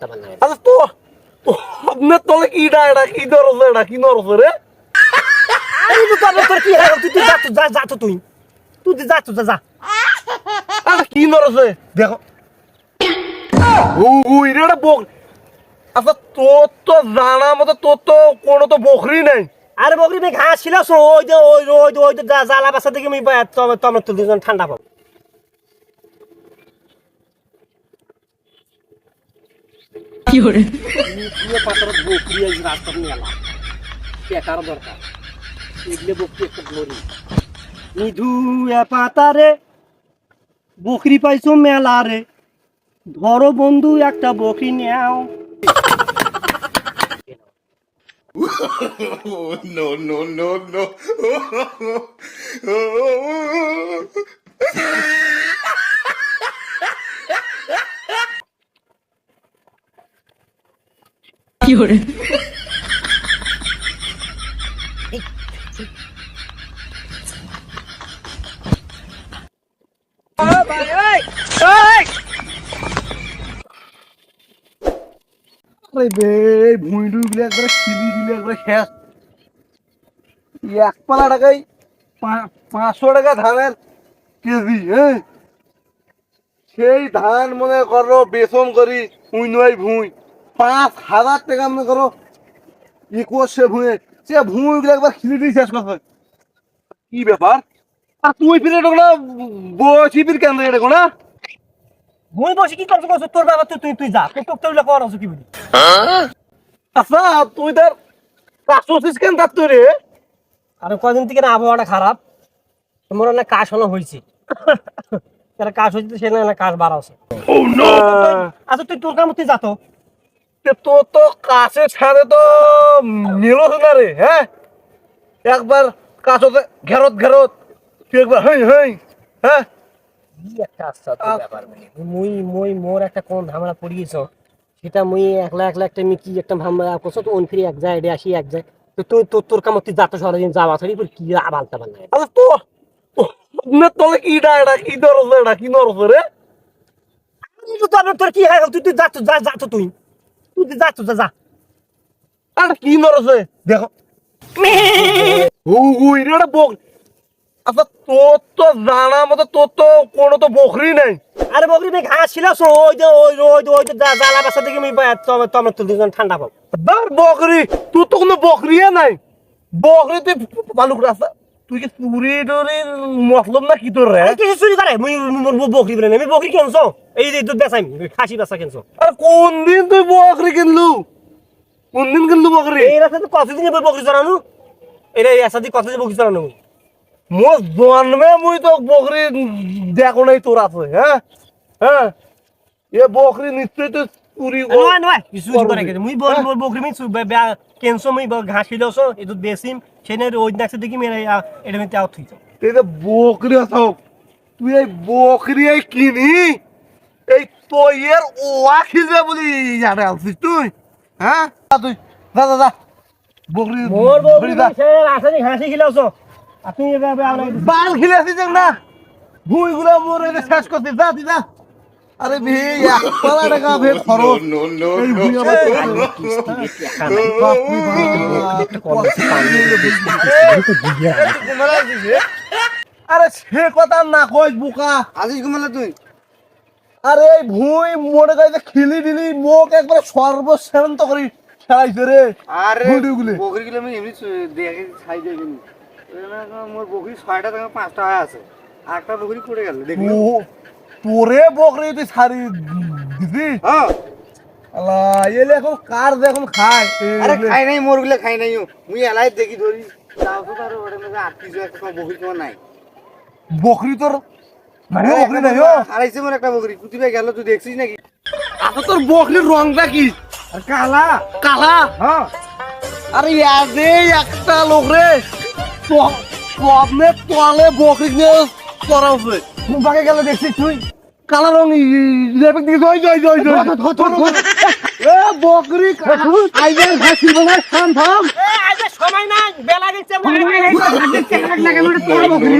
আচ্ছা তো আপনার তলে কি এটা কি ধরছে এটা কি নরছে রে? তোর কি তুই যা যা তো তুই যা তো যা আরে কি নরছে দেখো এটা বক। আচ্ছা তোর তো জানা মতো তোর তো কোনো তো বকরি নেই। আরে বকরি ভাই ঘাস ছিল ওই যে ওই জ্বালা বাসা দেখে আমি তোমার তো দুজন ঠান্ডা পাবো। কি করে পাতার বকরি আজ রাস্তা নিয়ে এলাম পেটার দরকার এগুলো বকরি একটা ধরি নিধু পাতারে বকরি পাইছো মেলা রে ধরো বন্ধু একটা বকরি নেও। No, no, no, no. কি করে আরে বে ভুঁইডু গুলো একবারে খিলি দিলে একবারে শেষ। এক পালা টাকায় 500 টাকা ধানের কেজি। হ্যাঁ সেই ধান মনে করো বেসন করি উইনই ভুঁই 5,000 টাকা মনে করো ই করছে ভুঁয়ে সে ভুঁইগুলো একবার খিলি দিয়ে শেষ করছে। কি ব্যাপার? আর তুই ফিরে না বসি ফির কেন এটা কোনা? মুই বসে কি করছো তোর বাবা তুই যা তোর তো কর আছে কি বলি। আচ্ছা তুই তার কাশছিস কেন তার তুই রে? আর কয়দিন থেকে না আবহাওয়াটা খারাপ তোমার না কাশ হলো হয়েছে তারা কাশ হয়েছে সে না কাশ বাড়াচ্ছে। আচ্ছা তুই তোর কাম তুই যাতো তোর তো কাছে ছাড়ে তো মিলো না রে। হ্যাঁ একবার কাছে ঘেরত ঘেরত তুই একবার হই হই। হ্যাঁ একটা আচ্ছা ব্যাপার মুই মুই মোর একটা কোন ঝামেলা পড়িয়েছ সেটা মুই একলা একটা কি একটা ঝামেলা করছো তো অন ফিরে এক যায় এটা আসি এক যায় তো তুই তোর কাম তুই যাতো সারাদিন যাওয়া ছাড়ি কি আবালতা বাল নাই। আচ্ছা তো না তলে কি এটা কি ধরছে এটা কি নরছে রে? তোর কি তুই যাতো তুই যাতো যা আর কি নরছে দেখো এটা বক। আচ্ছা তোর তো জানা মতো তোর তো কোনো তো বকরি নেই। আরে বকরি ভাই ঘাস ছিল ওই যে জ্বালা বাসা দেখে আমি তোমার তো দুজন ঠান্ডা পাবো। বকরি তোর তো কোনো বকরিয়ে নাই। বকরি তুই বালুক রাস্তা তুই কি চুরি টুরির মতলব না কি তোর রে? কিছু চুরি করে মুই বকরি বলে আমি বকরি কেনছো এই যে দুধ বেচাই খাসি বেচা কেনছো। আর কোন দিন তুই বকরি কিনলু? কোন দিন কিনলু বকরি? এই রাস্তাতে কতদিন বকরি চড়ানো এটা এই রাস্তা দিয়ে কতদিন বকরি চড়ানো মোর জন্মে মুই তো বকরি দেখো নাই তোর আছে। হ্যাঁ হ্যাঁ এ বকরি নিশ্চয়ই তো চুরি নয় নয় কিছু করে গেছে মুই বকরি মিন কেনছো মুই ঘাস খিলাছো এই দুধ বেচিম সেনে ওই নাকছে দেখি মেরে এটা মিতে আউট হইছে। এই যে বকরি আছো তুই এই বকরি এই কিনি এই তৈয়ের ওয়া খিজে বলি জানে আছিস তুই? হ্যাঁ তুই যা যা যা বকরি মোর বকরি যা সে রাস্তাতে ঘাসি খিলাছো আপনি এভাবে বাল খিলে আছিস না ভুইগুলো মোর এনে শেষ করতে যা তুই যা। আরে বে 1 টাকা বে খরচ No, no, এই no. ভুই আমার আরে সে কথা না কই বুকা আজিজ ঘুমালে তুই আরে এই ভুই মনে করে যে খিলি দিলি মোক একবার সর্বশ্রেণত করি খেলাইছে রে। আরে ভুইগুলো বকরি গুলো আমি এমনি দেখে ছাই দিয়ে কিনি মোর বকরি 6টা থেকে 5টা হয়ে আছে আর একটা বকরি পড়ে গেল দেখলি তোরে বকরি তুই ছাড়ি দিদি হ্যাঁ আল্লাহ এলে এখন কার এখন খায় আরে খাই নাই মোর গুলো খাই নাই মুই এলাই দেখি ধরি তাও তো তার ওটা মধ্যে আটকিছে একটা বকরি তোমার নাই বকরি তোর মানে বকরি নাই ও হারাইছে মোর একটা বকরি কুতিবে গেল তুই দেখছিস নাকি আচ্ছা তোর বকরির রংটা কি? আর কালা কালা? হ্যাঁ আরে ইয়াদে একটা লোক রে আপনি তোয়ালে বকরি নিয়ে করা হচ্ছে মুম্বাকে গেল দেখছিস তুই কালা রং লেপে দিকে জয় জয় জয় জয় এ বকরি আইবে হাসি বলা থাম থাম আজকে সময় নাই বেলা গেছে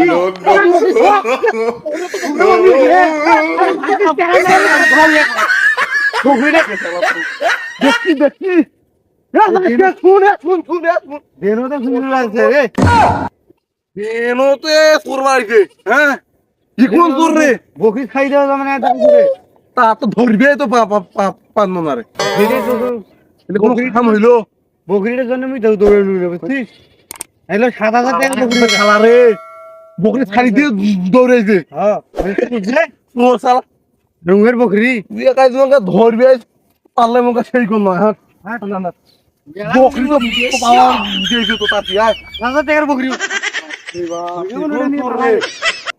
No, no, no. বকরিটা দেখছি দেখছি শুনে বেরোতে শুনে লাগছে রে বেনোতে তোর বাড়িতে হ্যাঁ কি কোন তোর রে বকরি খাই দেওয়া যাবে না এত কিছু রে তা তো ধরবে তো পান্ন না রে সেটাই তো এটা কোনো কাম হইলো বকরিটার জন্য আমি দৌড়ে লুড়ে বুঝছিস এলো 7,000 টাকা বকরি শালা রে বকরি ছাড়ি দিয়ে দৌড়াইছে হ্যাঁ বুঝলে ও শালা রঙের বকরি তুই একাই তোমাকে ধরবে পারলে মুখে সেই কোন নয় হ্যাঁ না না বকরি তো পাওয়া দিয়েছে তো তাতে আয় 7,000 টাকার বকরি তোর রে